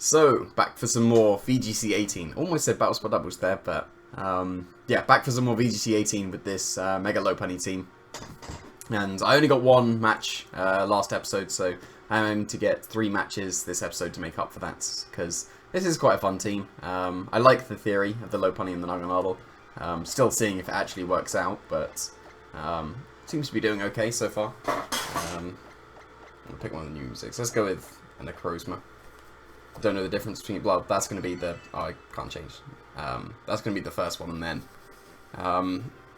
So, back for some more VGC 18. Almost said Battle Spot Doubles there, but yeah, back for some more VGC 18 with this Mega Low Punny team. And I only got one match last episode, so I'm aiming to get 3 matches this episode to make up for that, because this is quite a fun team. I like the theory of the Low Punny and the Naganadel. Still seeing if it actually works out, but seems to be doing okay so far. I'll pick one of the new musics. Let's go with a Necrozma. Don't know the difference between blood. That's going to be the... Oh, I can't change. That's going to be the first one, and then...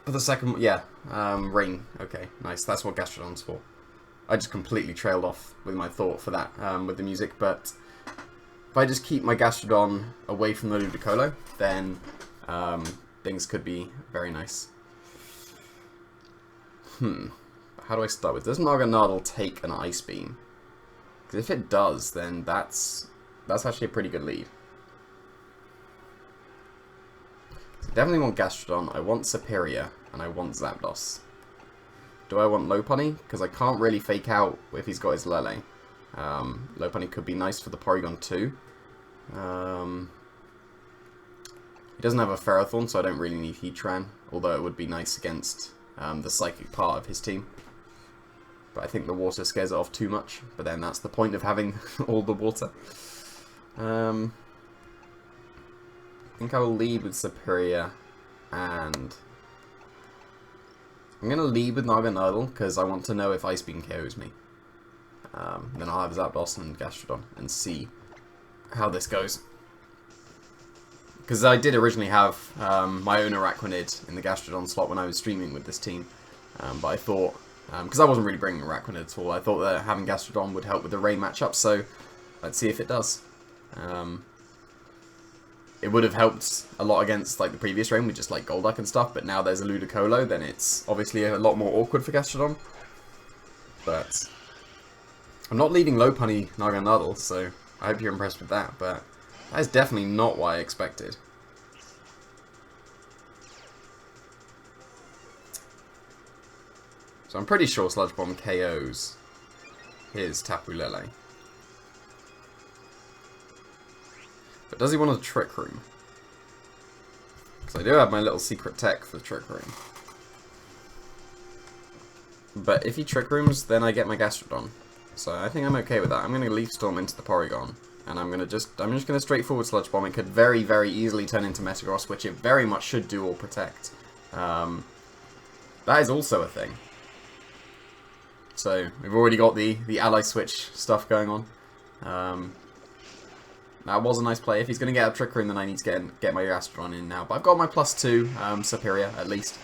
for the second... Yeah. Rain. Okay, nice. That's what Gastrodon's for. I just completely trailed off with my thought for that, with the music, but... If I just keep my Gastrodon away from the Ludicolo, then things could be very nice. How do I start with... Does Naganadel take an Ice Beam? Because if it does, then that's actually a pretty good lead. So definitely want Gastrodon, I want Superior, and I want Zapdos. Do I want Lopunny? Because I can't really fake out if he's got his Lele. Lopunny could be nice for the Porygon too. He doesn't have a Ferrothorn, so I don't really need Heatran, although it would be nice against the Psychic part of his team. But I think the water scares it off too much, but then that's the point of having all the water. I think I will lead with Superior, and I'm going to lead with Naganadel because I want to know if Ice Beam KOs me. Then I'll have Zapdos and Gastrodon and see how this goes. Because I did originally have my own Araquanid in the Gastrodon slot when I was streaming with this team, but I thought, because I wasn't really bringing Araquanid at all, I thought that having Gastrodon would help with the Ray matchup, so let's see if it does. It would have helped a lot against like the previous rain with just like Golduck and stuff, but now there's a Ludicolo, then it's obviously a lot more awkward for Gastrodon. But I'm not leading Low Punny Naganadel, so I hope you're impressed with that, but that is definitely not what I expected. So I'm pretty sure Sludge Bomb KOs his Tapu Lele. But does he want a Trick Room? Because I do have my little secret tech for the Trick Room. But if he Trick Rooms, then I get my Gastrodon. So I think I'm okay with that. I'm going to Leaf Storm into the Porygon. And I'm just going to straightforward Sludge Bomb. It could very, very easily turn into Metagross, which it very much should do or protect. That is also a thing. So we've already got the ally switch stuff going on. That was a nice play. If he's going to get a Trick Room, then I need to get my Gastrodon in now. But I've got my +2 Superior, at least.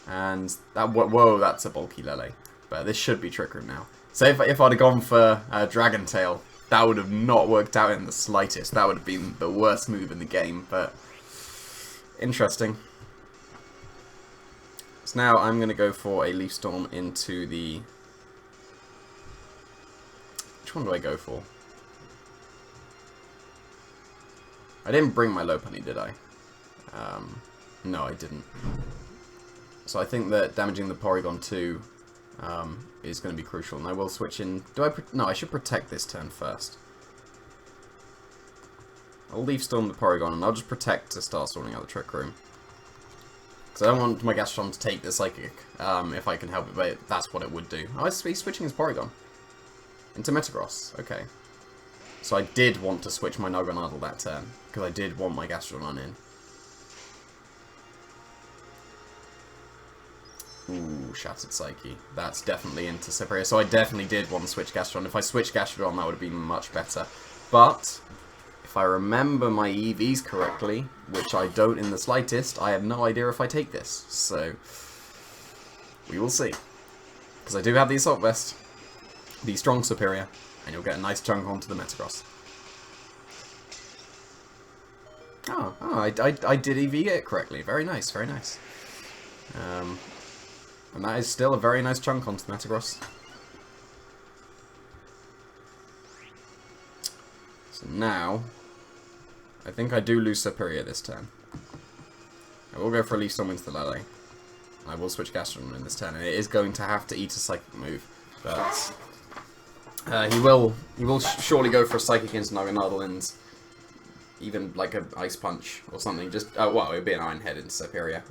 And that... Whoa, that's a bulky Lele. But this should be Trick Room now. So if I'd have gone for Dragon Tail, that would have not worked out in the slightest. That would have been the worst move in the game, but... Interesting. So now I'm going to go for a Leaf Storm into the... Which one do I go for? I didn't bring my Low Punny, did I? No, I didn't. So I think that damaging the Porygon 2 is going to be crucial, and I will switch in... No, I should protect this turn first. I'll Leaf Storm the Porygon, and I'll just protect to start sorting out the Trick Room. Because I don't want my Gastrodon to take the Psychic, if I can help it, but that's what it would do. Oh, he's switching his Porygon. Into Metagross, okay. So I did want to switch my Naganadel that turn, because I did want my Gastrodon in. Ooh, Shattered Psyche. That's definitely into Superior. So I definitely did want to switch Gastrodon. If I switched Gastrodon, that would have been much better. But, if I remember my EVs correctly, which I don't in the slightest, I have no idea if I take this. So, we will see. Because I do have the Assault Vest, the strong Superior, and you'll get a nice chunk onto the Metagross. Oh, I did EV it correctly. Very nice, very nice. And that is still a very nice chunk onto the Metagross. So now, I think I do lose Superior this turn. I will go for a Leaf Storm into the Lele. I will switch Gastrodon in this turn, and it is going to have to eat a Psychic move. But he will surely go for a Psychic into Naganadel, and even like a Ice Punch or something. Just well, it would be an Iron Head into Superior.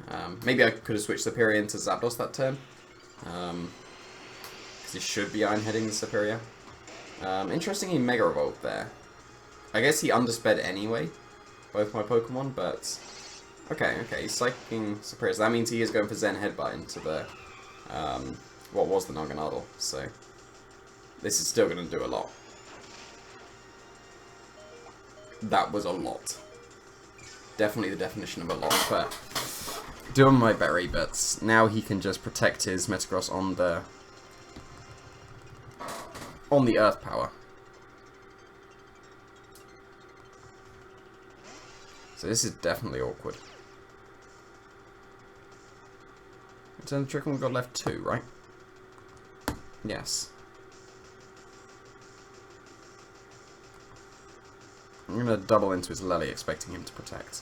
Maybe I could have switched Superior into Zapdos that turn. Because it should be Iron Heading the Superior. Interestingly, Mega Evolved there. I guess he undersped anyway, both my Pokemon, but... Okay, he's Psyching Superior. So that means he is going for Zen Headbutt into the... what was the Naganadel, so... This is still going to do a lot. That was a lot. Definitely the definition of a lot, but... Doing my berry, but now he can just protect his Metagross on the... Earth Power. So this is definitely awkward. In terms of Trick, we've got left 2, right? Yes. I'm going to double into his Lely, expecting him to protect.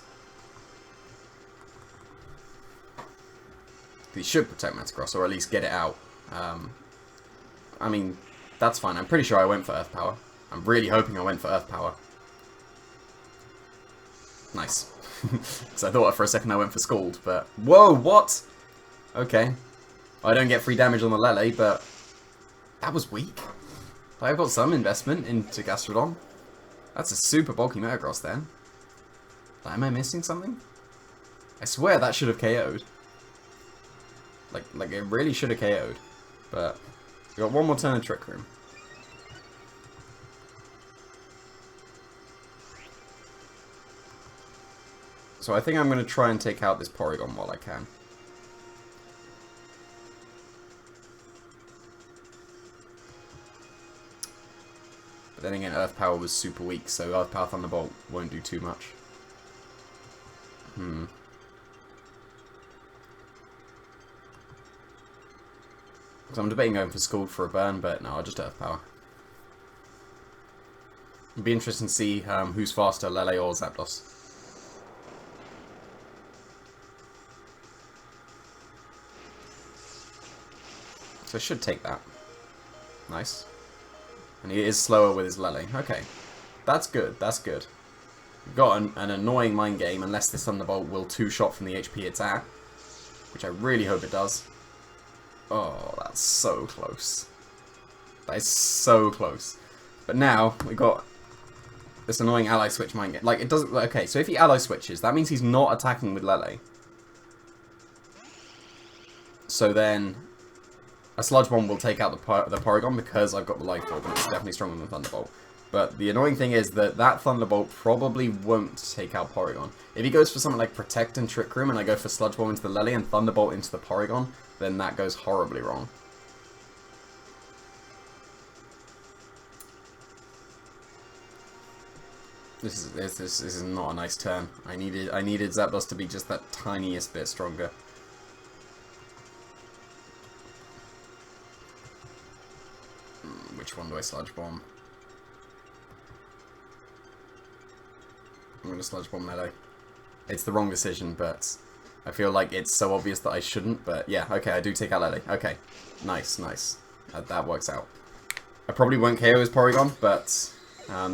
He should protect Metagross, or at least get it out. I mean, that's fine. I'm pretty sure I went for Earth Power. I'm really hoping I went for Earth Power. Nice. Because I thought for a second I went for Scald, but... Whoa, what? Okay. I don't get free damage on the Lele, but... That was weak. I've got some investment into Gastrodon. That's a super bulky Metagross then. Am I missing something? I swear that should have KO'd. Like it really should have KO'd. But... We got one more turn of Trick Room. So I think I'm going to try and take out this Porygon while I can. But then again, Earth Power was super weak, so Earth Power Thunderbolt won't do too much. So I'm debating going for Scald for a burn, but no, I'll just Earth Power. It'd be interesting to see who's faster, Lele or Zapdos. So I should take that. Nice. And he is slower with his Lele. Okay. That's good, that's good. We've got an annoying mind game, unless this Thunderbolt will two-shot from the HP it's at. Which I really hope it does. Oh, that's so close. That is so close. But now, we got this annoying ally switch mind game. Like, it doesn't... Okay, so if he ally switches, that means he's not attacking with Lele. So then, a Sludge Bomb will take out the Porygon because I've got the Life Orb, and it's definitely stronger than Thunderbolt. But the annoying thing is that that Thunderbolt probably won't take out Porygon. If he goes for something like Protect and Trick Room, and I go for Sludge Bomb into the Lele and Thunderbolt into the Porygon, then that goes horribly wrong. This is not a nice turn. I needed Zapdos to be just that tiniest bit stronger. Which one do I Sludge Bomb? I'm going to Sludge Bomb Lele. It's the wrong decision, but I feel like it's so obvious that I shouldn't. But yeah, okay, I do take out Lele. Okay, nice, nice. That works out. I probably won't KO his Porygon, but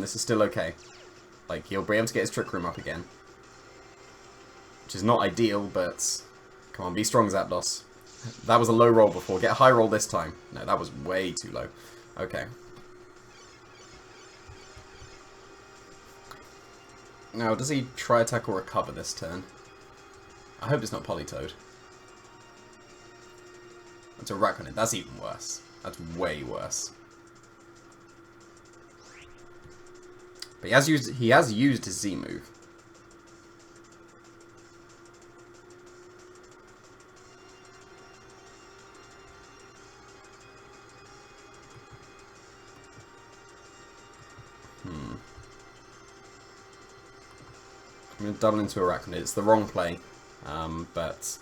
this is still okay. Like, he'll be able to get his Trick Room up again. Which is not ideal, but... Come on, be strong, Zapdos. That was a low roll before. Get a high roll this time. No, that was way too low. Okay. Now, does he try attack or recover this turn? I hope it's not Politoed. That's a Raconid. That's even worse. That's way worse. But he has used his Z move. I'm going to double into Arachnid. It's the wrong play, but...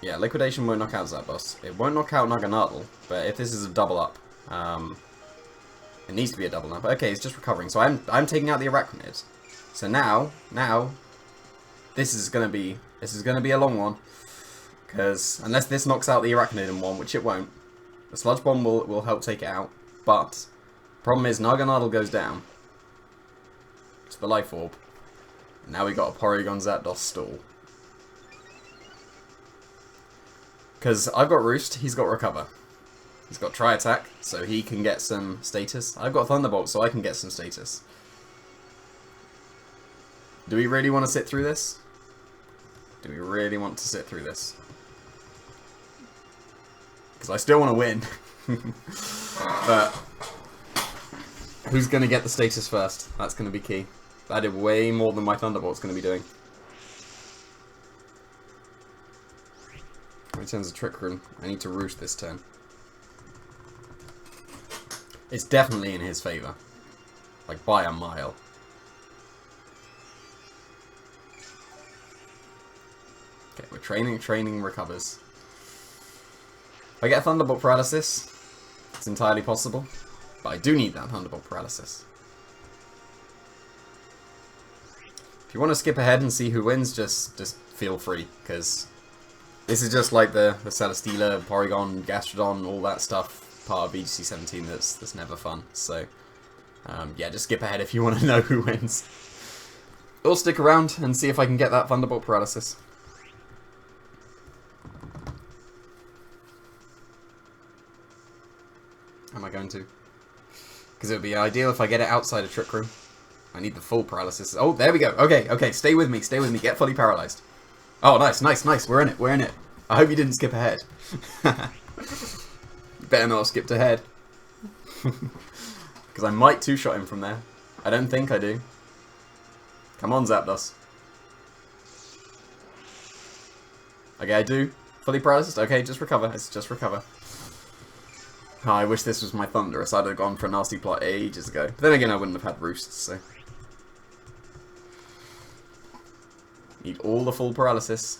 Yeah, Liquidation won't knock out Zapdos. It won't knock out Naganadel, but if this is a double up, it needs to be a double up. Okay, it's just recovering, so I'm taking out the Arachnid. So now, this is gonna be a long one, because unless this knocks out the Arachnid in one, which it won't, the Sludge Bomb will help take it out. But problem is Naganadel goes down. to the Life Orb. And now we got a Porygon Zapdos stall. Because I've got Roost, he's got Recover. He's got Tri-Attack, so he can get some status. I've got Thunderbolt, so I can get some status. Do we really want to sit through this? Do we really want to sit through this? Because I still want to win. But who's going to get the status first? That's going to be key. That did way more than my Thunderbolt's going to be doing. How many turns of Trick Room? I need to Roost this turn. It's definitely in his favour. Like, by a mile. Okay, we're training recovers. If I get a Thunderbolt Paralysis, it's entirely possible. But I do need that Thunderbolt Paralysis. If you want to skip ahead and see who wins, just feel free. Because this is just like the Celesteela, Porygon, Gastrodon, all that stuff. Part of VGC 17 that's never fun. So, yeah, just skip ahead if you want to know who wins. Or stick around and see if I can get that Thunderbolt Paralysis. Am I going to? Because it would be ideal if I get it outside of Trick Room. I need the full paralysis. Oh, there we go. Okay, stay with me, Get fully paralyzed. Oh, nice. We're in it. I hope you didn't skip ahead. Better not have skipped ahead. Because I might two-shot him from there. I don't think I do. Come on, Zapdos. Okay, I do. Fully paralysis? Okay, just recover. It's just recover. Oh, I wish this was my Thunderous. I'd have gone for a nasty plot ages ago. But then again, I wouldn't have had Roosts, so... Need all the full paralysis.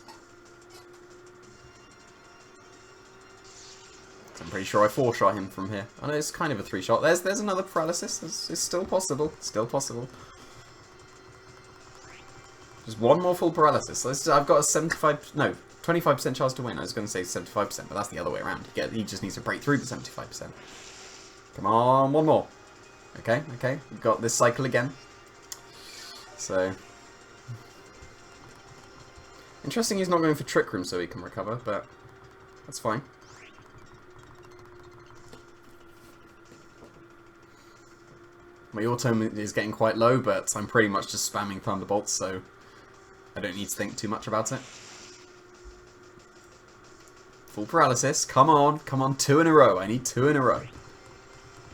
I'm pretty sure I 4-shot him from here. I know it's kind of a 3-shot. There's another paralysis. It's still possible. Still possible. Just one more full paralysis. I've got a 25% chance to win. I was going to say 75%, but that's the other way around. He just needs to break through the 75%. Come on, one more. Okay. We've got this cycle again. So... Interesting he's not going for Trick Room so he can recover, but that's fine. My auto is getting quite low, but I'm pretty much just spamming Thunderbolts, so I don't need to think too much about it. Full paralysis. Come on, 2 in a row. I need 2 in a row.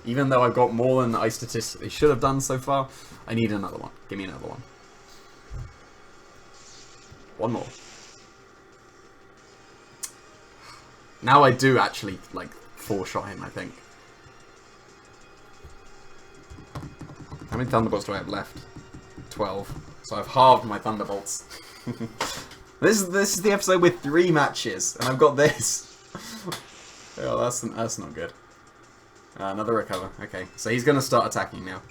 Even though I've got more than I statistically should have done so far, I need another one. Give me another one. One more. Now I do actually, like, 4-shot him, I think. How many Thunderbolts do I have left? 12. So I've halved my Thunderbolts. This is the episode with 3 matches, and I've got this. Oh, that's not good. Another recover. Okay, so he's going to start attacking now.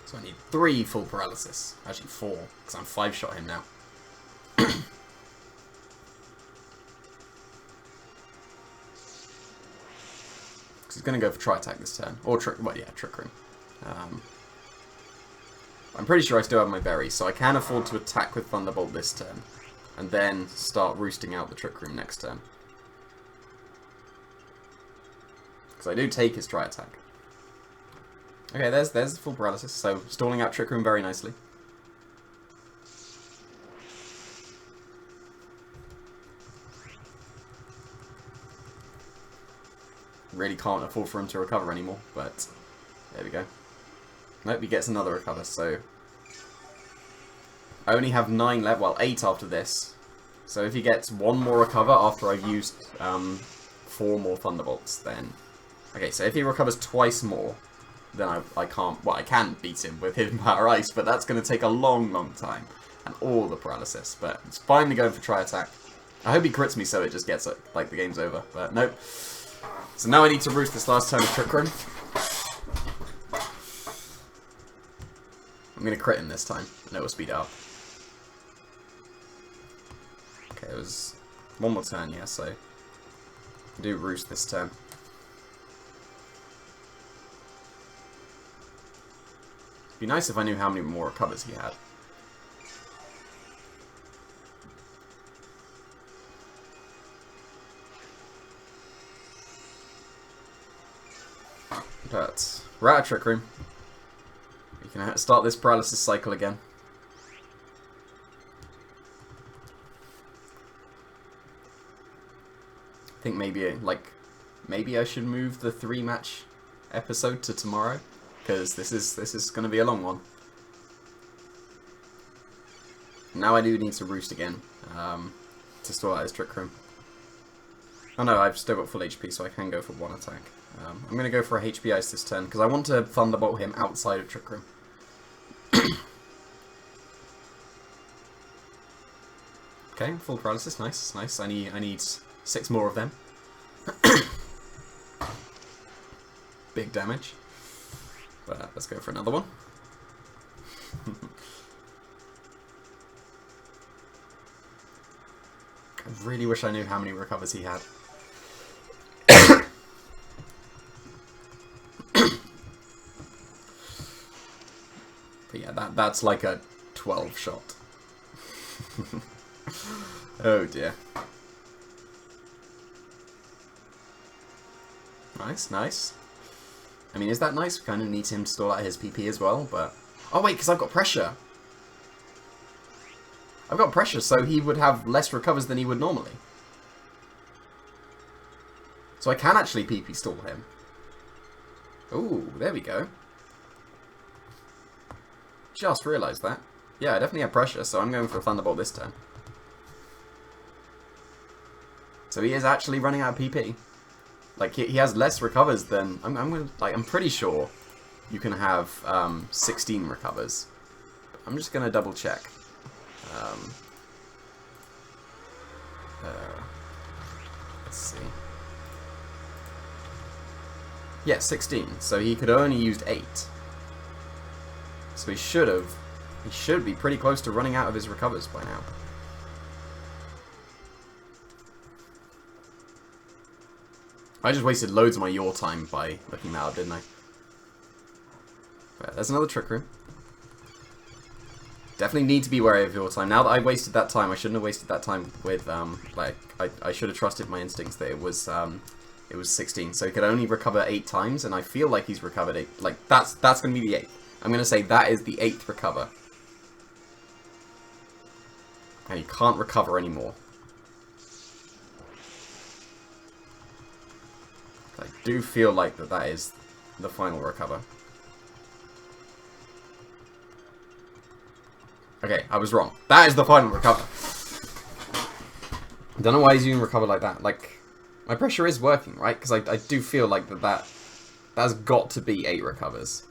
So I need 3 full paralysis. Actually 4, because I'm 5-shot him now. He's going to go for Tri-Attack this turn. Or Trick Room. I'm pretty sure I still have my berries, so I can afford to attack with Thunderbolt this turn. And then start roosting out the Trick Room next turn. Because I do take his Tri-Attack. Okay, there's the full paralysis, so stalling out Trick Room very nicely. Really can't afford for him to recover anymore, but there we go. Nope, he gets another recover, so I only have 9 left, well 8 after this. So if he gets 1 more recover after I've used 4 more Thunderbolts, then... Okay, so if he recovers twice more, then I can't... Well, I can beat him with Hidden Power Ice, but that's going to take a long time. And all the paralysis, but it's finally going for Tri-Attack. I hope he crits me so it just gets it, like the game's over, but nope. So now I need to roost this last turn of Trick Room. I'm going to crit him this time, and it will speed it up. Okay, it was 1 more turn, yeah, so... Do roost this turn. It'd be nice if I knew how many more recovers he had. But we're out of Trick Room. We can start this paralysis cycle again. I think maybe I should move the 3-match episode to tomorrow, because this is going to be a long one. Now I do need to roost again to store out his Trick Room. Oh no, I've still got full HP, so I can go for 1 attack. I'm going to go for a HP Ice this turn, because I want to Thunderbolt him outside of Trick Room. Okay, full paralysis, nice, nice. I need 6 more of them. Big damage. But let's go for another one. I really wish I knew how many recovers he had. But yeah, that's like a 12 shot. Oh dear. Nice, nice. I mean, is that nice? We kind of need him to stall out his PP as well, but... Oh wait, because I've got pressure. I've got pressure, so he would have less recovers than he would normally. So I can actually PP stall him. Ooh, there we go. Just realised that. Yeah, I definitely have pressure, so I'm going for a Thunderbolt this turn. So he is actually running out of PP. Like, he has less recovers than... I'm pretty sure you can have 16 recovers. I'm just going to double check. Let's see. Yeah, 16. So he could only used 8. So he should be pretty close to running out of his recovers by now. I just wasted loads of my your time by looking that up, didn't I? Right, there's another Trick Room. Definitely need to be wary of your time. Now that I wasted that time, I shouldn't have wasted that time with, I should have trusted my instincts that it was 16. So he could only recover 8 times, and I feel like he's recovered 8. Like, that's going to be the 8th. I'm going to say that is the 8th recover. And he can't recover anymore. I do feel like that is the final recover. Okay, I was wrong. That is the final recover. I don't know why he's using recover like that. Like, my pressure is working, right? Because I do feel like that's got to be 8 recovers.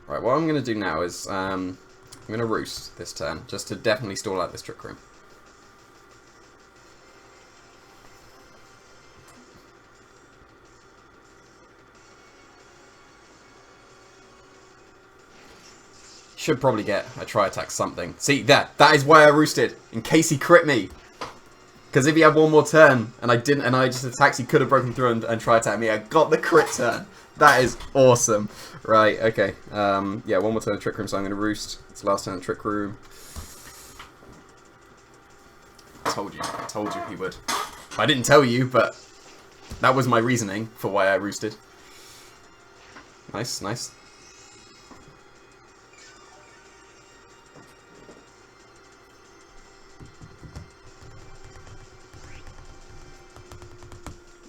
Right, what I'm going to do now is I'm going to roost this turn, just to definitely stall out this Trick Room. Should probably get a tri-attack something. See, that is why I roosted, in case he crit me. Because if he had one more turn, and I didn't, and I just attacked, he could have broken through and tri-attacked me. I got the crit turn. That is awesome. Right, okay. Yeah, one more turn of Trick Room, so I'm going to roost. It's the last turn of Trick Room. I told you he would. I didn't tell you, but that was my reasoning for why I roosted. Nice, nice.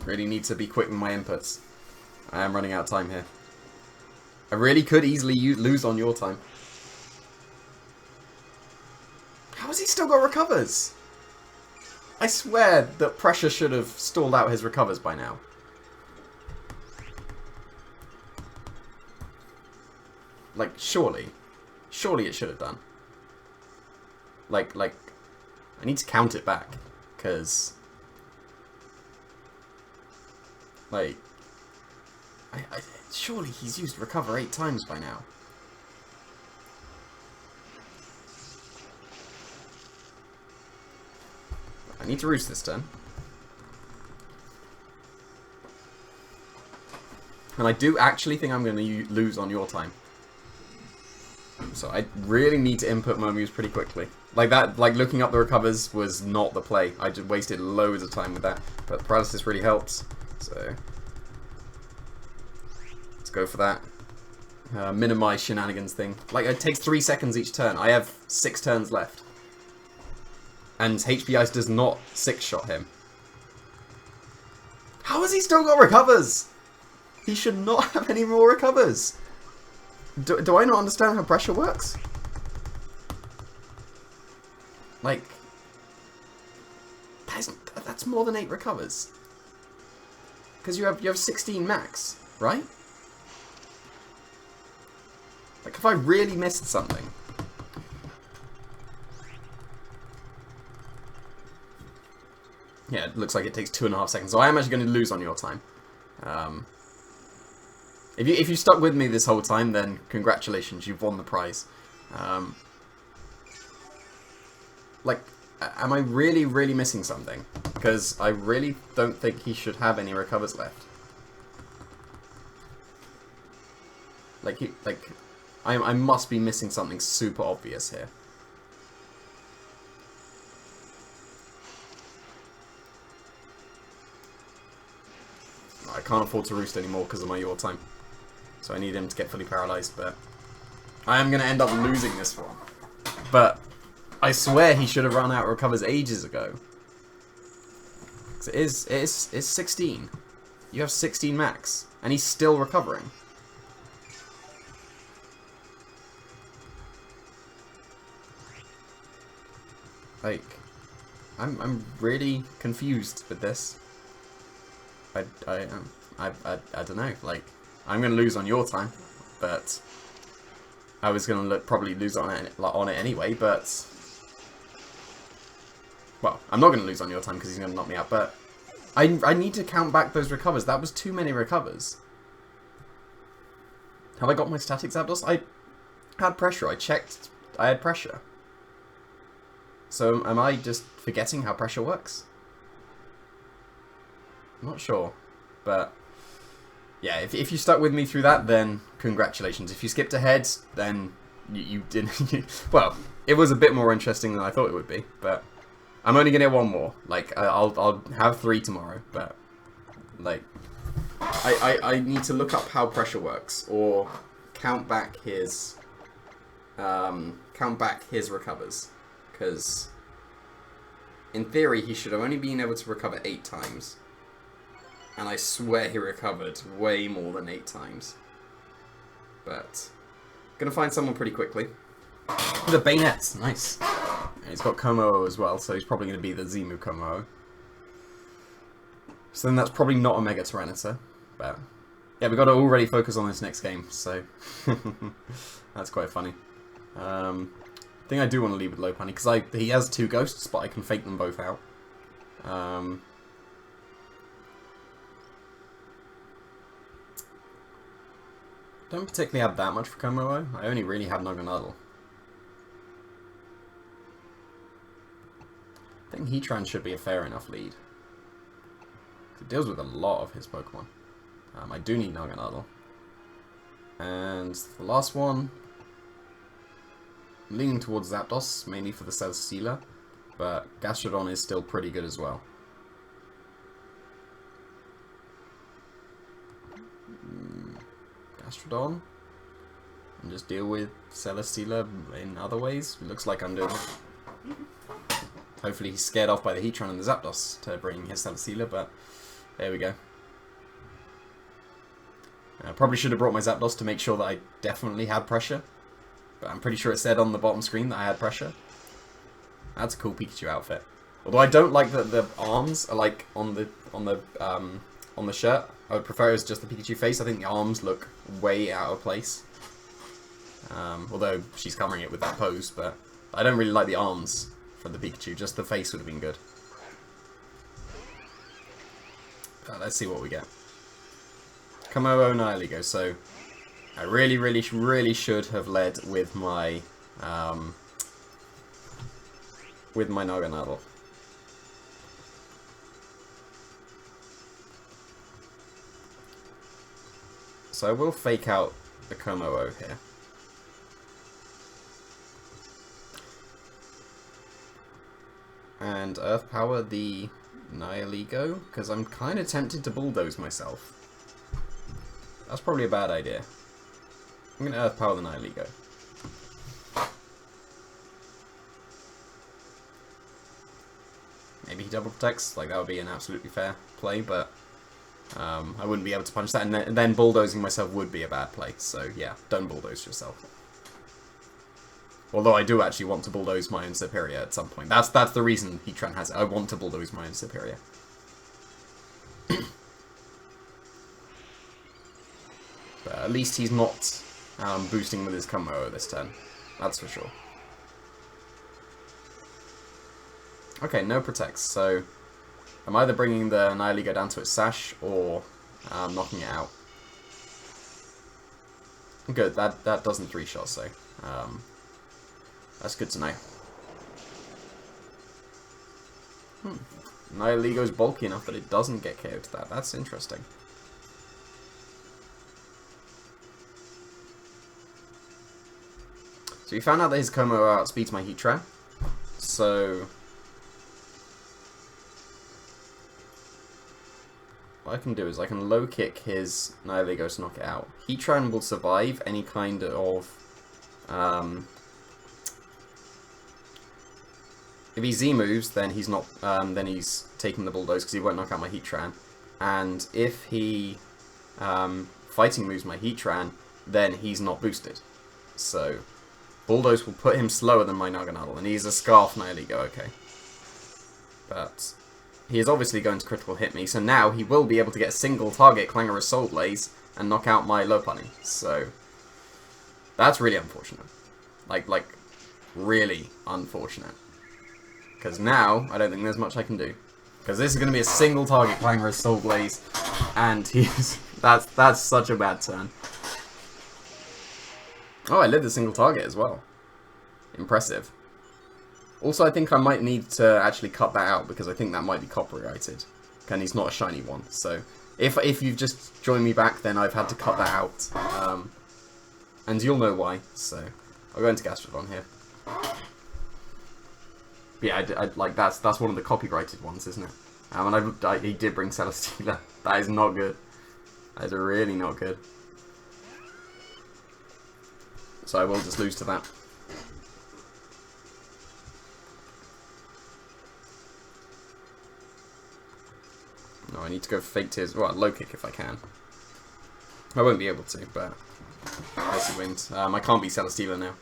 Really need to be quick with my inputs. I am running out of time here. I really could easily lose on your time. How has he still got recovers? I swear that pressure should have stalled out his recovers by now. Like, surely. Surely it should have done. Like, I need to count it back. Because... Like, surely he's used recover 8 times by now. I need to roost this turn. And I do actually think I'm going to lose on your time. So I really need to input my moves pretty quickly. Like that, like looking up the recovers was not the play. I just wasted loads of time with that. But paralysis really helps. So let's go for that. Minimize shenanigans thing. Like it takes 3 seconds each turn. I have 6 turns left. And HP Ice does not 6-shot him. How has he still got recovers? He should not have any more recovers. Do I not understand how pressure works? Like, that's more than 8 recovers. Because you have 16 max, right? Like, have I really missed something? Yeah, it looks like it takes 2.5 seconds. So I am actually going to lose on your time. If you stuck with me this whole time, then congratulations, you've won the prize. Like, am I really, really missing something? Because I really don't think he should have any recovers left. I must be missing something super obvious here. I can't afford to roost anymore because of my your time. So I need him to get fully paralyzed, but I am going to end up losing this one. But I swear he should have run out of recovers ages ago. It is 16. You have 16 max, and he's still recovering. Like, I'm really confused with this. I don't know. Like, I'm gonna lose on your time, but I was gonna probably lose on it anyway. But well, I'm not gonna lose on your time because he's gonna knock me out. But I need to count back those recovers. That was too many recovers. Have I got my static Zapdos? I had pressure. I checked. I had pressure. So am I just forgetting how pressure works? I'm not sure, but yeah, if you stuck with me through that, then congratulations. If you skipped ahead, then you didn't. Well, it was a bit more interesting than I thought it would be, but I'm only gonna get one more. Like I'll have 3 tomorrow, but like I need to look up how pressure works or count back his recovers, because in theory he should have only been able to recover 8 times. And I swear he recovered way more than 8 times. But gonna find someone pretty quickly. The Bayonet, nice. And he's got Como as well, so he's probably gonna be the Z-move Como. So then that's probably not a Mega Tyranitar. But yeah, we gotta already focus on this next game, so that's quite funny. I think I do want to leave with Lopunny, because he has 2 ghosts, but I can fake them both out. Don't particularly have that much for Como. I only really have Naganadel. I think Heatran should be a fair enough lead. It deals with a lot of his Pokemon. I do need Naganadel. And the last one, I'm leaning towards Zapdos, mainly for the Celesteela, but Gastrodon is still pretty good as well. Gastrodon, and just deal with Celesteela in other ways. It looks like I'm doing it. Hopefully he's scared off by the Heatran and the Zapdos to bring his Celesteela, but there we go. I probably should have brought my Zapdos to make sure that I definitely had pressure, but I'm pretty sure it said on the bottom screen that I had pressure. That's a cool Pikachu outfit. Although I don't like that the arms are like on the shirt. I would prefer it was just the Pikachu face. I think the arms look way out of place. Although she's covering it with that pose, but I don't really like the arms for the Pikachu. Just the face would have been good. Let's see what we get. Como Nihiligo. So I really should have led with my Naganadel. So I will fake out the Komo-O here. And Earth Power the Nihilego, because I'm kind of tempted to bulldoze myself. That's probably a bad idea. I'm going to Earth Power the Nihilego. Maybe he double protects, like that would be an absolutely fair play, but I wouldn't be able to punch that, and then bulldozing myself would be a bad play, so yeah, don't bulldoze yourself. Although I do actually want to bulldoze my own superior at some point. That's the reason Heatran has it. I want to bulldoze my own superior. But at least he's not boosting with his Komo this turn. That's for sure. Okay, no protects, so I'm either bringing the Nihilego down to its sash or knocking it out. Good, that doesn't 3-shot, so that's good to know. Nihilego's bulky enough that it doesn't get KO'd to that. That's interesting. So we found out that his Komo outspeeds my Heatran. So what I can do is I can low kick his Nihilego to knock it out. Heatran will survive any kind of if he Z moves, then he's not. Then he's taking the bulldoze because he won't knock out my Heatran. And if he fighting moves my Heatran, then he's not boosted. So bulldoze will put him slower than my Naganadel, and he's a Scarf Nihilego, okay. But he is obviously going to critical hit me, so now he will be able to get a single target Clangorous Soul Blaze and knock out my Lopunny. So that's really unfortunate. Like really unfortunate. Because now, I don't think there's much I can do. Because this is going to be a single target Clangorous Soul Blaze, and he's that's such a bad turn. Oh, I lived a single target as well. Impressive. Also, I think I might need to actually cut that out, because I think that might be copyrighted. And he's not a shiny one, so if you've just joined me back, then I've had to cut that out. And you'll know why, so I'll go into Gastrodon here. Yeah, like that's one of the copyrighted ones, isn't it? And he did bring Celesteela. That is not good. That is really not good. So I will just lose to that. No, I need to go Fake Tears. Well, low kick if I can. I won't be able to, but Icy Wind. I can't beat Celesteela now.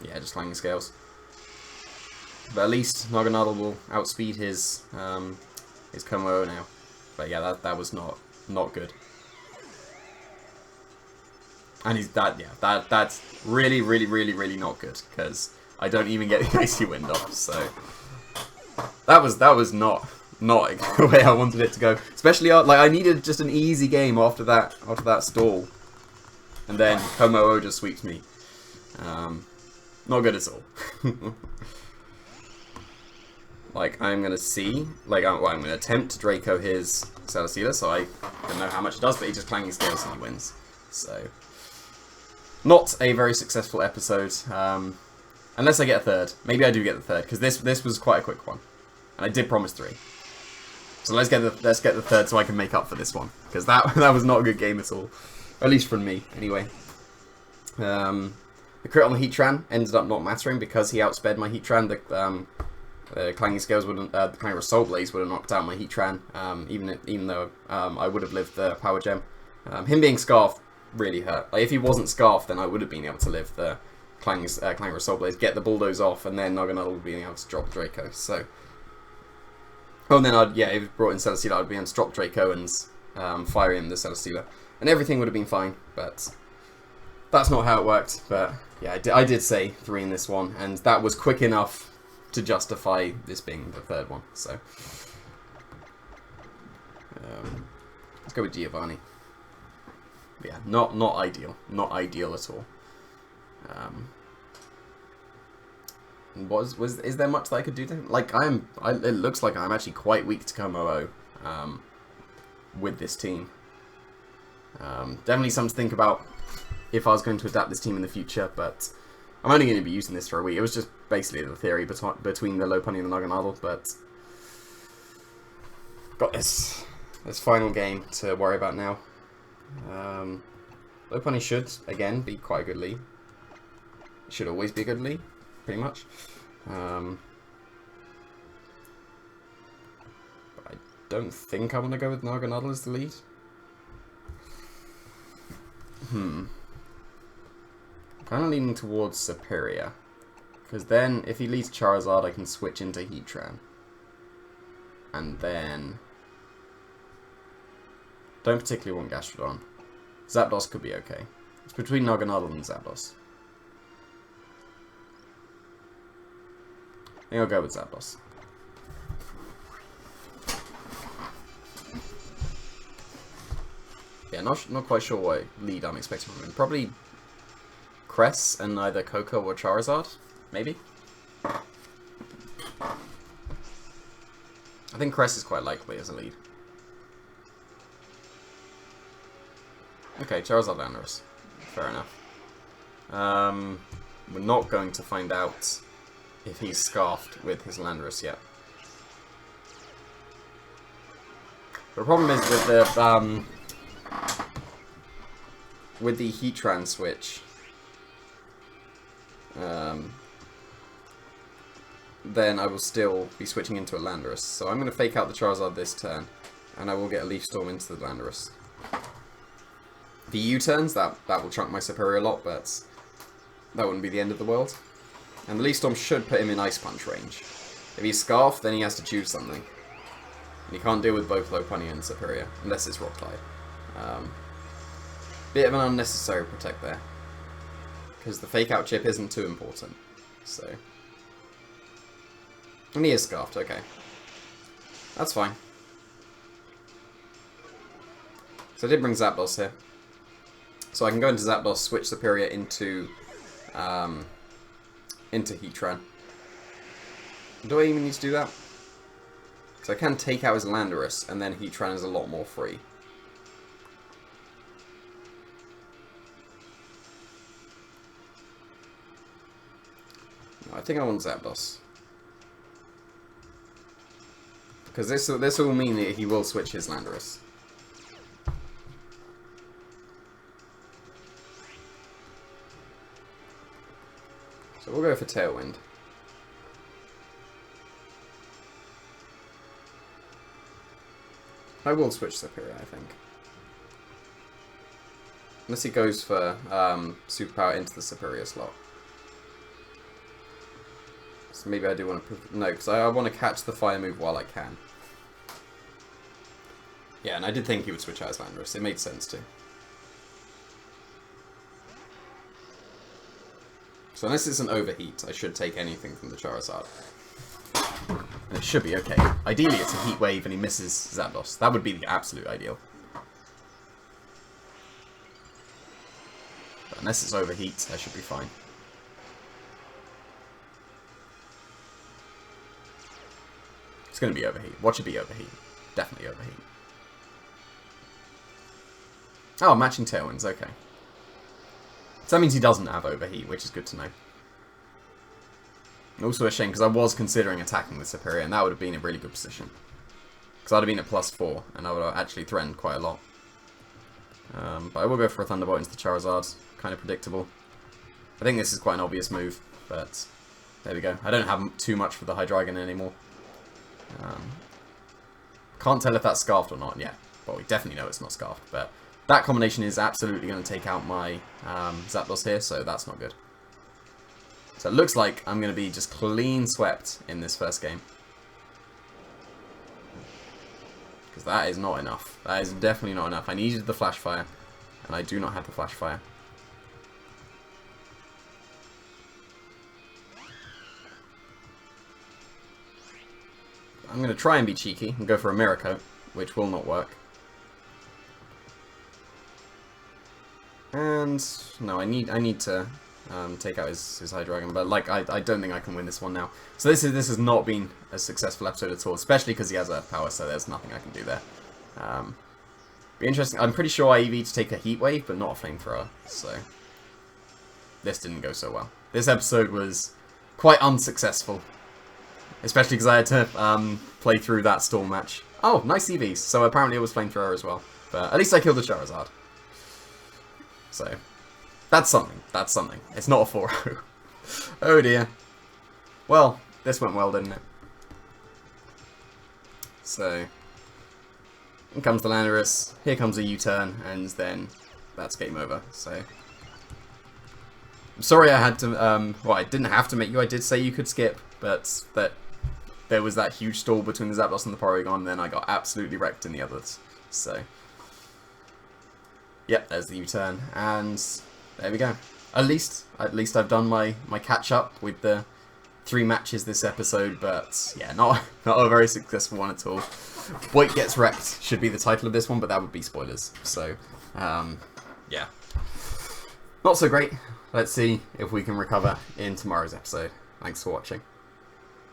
Yeah, just Clanging Scales. But at least Naganadel will outspeed his Komo now. But yeah, that was not good. And that's really not good, because I don't even get the Icy Wind off. So that was not the way I wanted it to go. Especially like I needed just an easy game after that stall, and then Komo just sweeps me. Not good at all. Like, I'm going to see, like, I'm going to attempt to Draco his Celesteela, so I don't know how much it does, but he just Clanging Scales and he wins. So, not a very successful episode, unless I get a third. Maybe I do get the third, because this was quite a quick one, and I did promise 3. So let's get the third so I can make up for this one, because that was not a good game at all, at least from me, anyway. The crit on the Heatran ended up not mattering because he outsped my Heatran. The Clanging Scales wouldn't, the Clangorous Soul Blaze would have knocked out my Heatran, even though I would have lived the Power Gem. Him being Scarfed really hurt. Like, if he wasn't Scarfed, then I would have been able to live the Clangorous Soul Blaze, get the Bulldoze off, and then Naganadel would be able to drop Draco. So, and then if it brought in Celesteela, I'd be able to drop Draco and fire in the Celesteela, and everything would have been fine. But that's not how it worked. But yeah, I did say 3 in this one, and that was quick enough to justify this being the third one. So let's go with Giovanni. But yeah, not ideal, not ideal at all. Is there much that I could do to him? Like it looks like I'm actually quite weak to Komo with this team. Definitely something to think about if I was going to adapt this team in the future, but I'm only going to be using this for a week. It was just basically the theory between the Lopunny and the Naganadel, but got this final game to worry about now. Lopunny should, again, be quite a good lead. It should always be a good lead, pretty much. But I don't think I want to go with Naganadel as the lead. Kind of leaning towards Superior. Because then, if he leads Charizard, I can switch into Heatran. And then... don't particularly want Gastrodon. Zapdos could be okay. It's between Naganadel and Zapdos. I think I'll go with Zapdos. Yeah, not quite sure what lead I'm expecting from him. Probably Cress and either Coco or Charizard, maybe? I think Cress is quite likely as a lead. Okay, Charizard Landorus. Fair enough. We're not going to find out if he's scarfed with his Landorus yet. The problem is with the Heatran switch, then I will still be switching into a Landorus. So I'm going to fake out the Charizard this turn, and I will get a Leaf Storm into the Landorus. The U-turns, that will chunk my Superior a lot, but that wouldn't be the end of the world. And the Leaf Storm should put him in Ice Punch range. If he's Scarfed, then he has to choose something. And he can't deal with both Lopunny and Superior, unless it's Rock Slide. Bit of an unnecessary protect there. Because the fake out chip isn't too important. So. And he is Scarfed, okay. That's fine. So I did bring Zapdos here. So I can go into Zapdos, switch Superior into Heatran. Do I even need to do that? Because I can take out his Landorus, and then Heatran is a lot more free. No, I think I want Zapdos. Because this will mean that he will switch his Landorus. So we'll go for Tailwind. I will switch Superior, I think. Unless he goes for Superpower into the Superior slot. So maybe I do want to... no, because I want to catch the Fire move while I can. Yeah, and I did think he would switch out his Landorus. It made sense too. So unless it's an Overheat, I should take anything from the Charizard. And it should be okay. Ideally it's a Heat Wave and he misses Zapdos. That would be the absolute ideal. But unless it's Overheat, I should be fine. It's going to be Overheat. Watch it be Overheat. Definitely Overheat. Oh, matching Tailwinds, okay. So that means he doesn't have Overheat, which is good to know. Also a shame, because I was considering attacking with Superior, and that would have been a really good position. Because I'd have been at +4, and I would have actually threatened quite a lot. But I will go for a Thunderbolt into the Charizard. Kind of predictable. I think this is quite an obvious move, but there we go. I don't have too much for the Hydreigon anymore. Can't tell if that's Scarfed or not yet. Well, we definitely know it's not Scarfed, but that combination is absolutely going to take out my Zapdos here, so that's not good. So it looks like I'm going to be just clean swept in this first game. Because that is not enough. That is definitely not enough. I needed the Flash Fire, and I do not have the Flash Fire. I'm going to try and be cheeky and go for a Mirror Coat, which will not work. And no, I need to take out his Hydreigon, but like I don't think I can win this one now. So this has not been a successful episode at all, especially because he has Earth Power, so there's nothing I can do there. But Be interesting. I'm pretty sure I EV to take a heat wave, but not a flamethrower. So this didn't go so well. This episode was quite unsuccessful, especially because I had to play through that storm match. Oh, nice EVs. So apparently it was flamethrower as well. But at least I killed the Charizard. So that's something. That's something. It's not a 4-0. Oh dear. Well, this went well, didn't it? So in comes the Landorus, here comes a U-turn, and then that's game over. So I'm sorry I had to, well, I didn't have to make you, I did say you could skip, but that there was that huge stall between the Zapdos and the Porygon, and then I got absolutely wrecked in the others. So yep, there's the U-turn, and there we go. At least I've done my catch-up with the 3 matches this episode, but yeah, not a very successful one at all. Boyt gets wrecked should be the title of this one, but that would be spoilers. So, yeah. Not so great. Let's see if we can recover in tomorrow's episode. Thanks for watching.